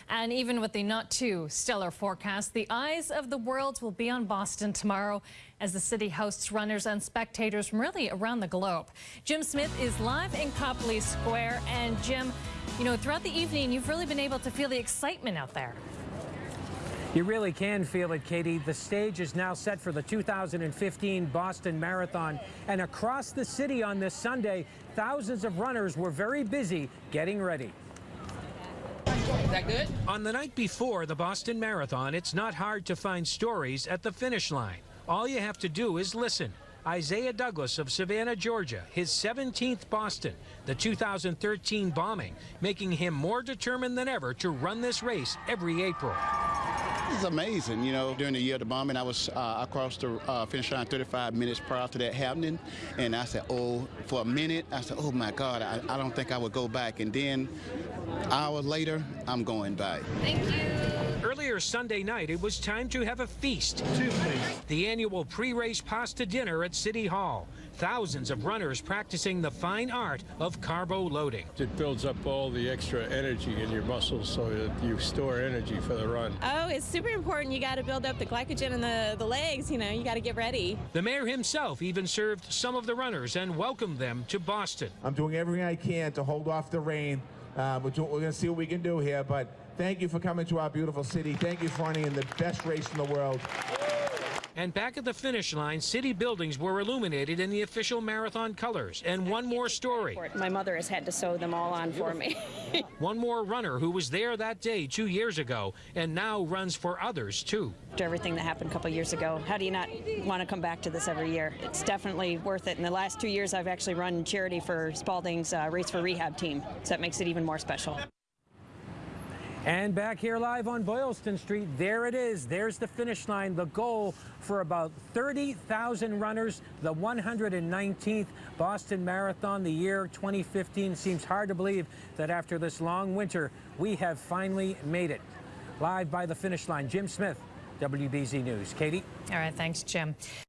And even with the not too stellar forecast, the eyes of the world will be on Boston tomorrow as the city hosts runners and spectators from really around the globe. Jim Smith is live in Copley Square. And Jim, you know, throughout the evening, you've really been able to feel the excitement out there. You really can feel it, Katie. The stage is now set for the 2015 Boston Marathon. And across the city on this Sunday, thousands of runners were very busy getting ready. Is that good? On the night before the Boston Marathon, it's not hard to find stories at the finish line. All you have to do is listen. Isaiah Douglas of Savannah, Georgia, his 17th Boston, the 2013 bombing, making him more determined than ever to run this race every April. It's amazing. You know, during the year of the bombing, I crossed the finish line 35 minutes prior to that happening, and I said, oh, for a minute, I said, oh my God, I don't think I would go back. And then hours later, I'm going back. Thank you. Earlier Sunday night, it was time to have a feast. The annual pre-race pasta dinner at City Hall. Thousands of runners practicing the fine art of carbo loading. It builds up all the extra energy in your muscles so that you store energy for the run. Oh, it's super important. You got to build up the glycogen in the legs. You know, you got to get ready. The mayor himself even served some of the runners and welcomed them to Boston. I'm doing everything I can to hold off the rain. We're going to see what we can do here, but thank you for coming to our beautiful city. Thank you for running in the best race in the world. And back at the finish line, city buildings were illuminated in the official marathon colors. And one more story. My mother has had to sew them all on for me. One more runner who was there that day 2 years ago and now runs for others, too. After everything that happened a couple years ago, how do you not want to come back to this every year? It's definitely worth it. In the last 2 years, I've actually run charity for Spalding's Race for Rehab team, so that makes it even more special. And back here live on Boylston Street, there it is. There's the finish line, the goal for about 30,000 runners, the 119th Boston Marathon, the year 2015. Seems hard to believe that after this long winter, we have finally made it. Live by the finish line, Jim Smith, WBZ News. Katie? All right, thanks, Jim.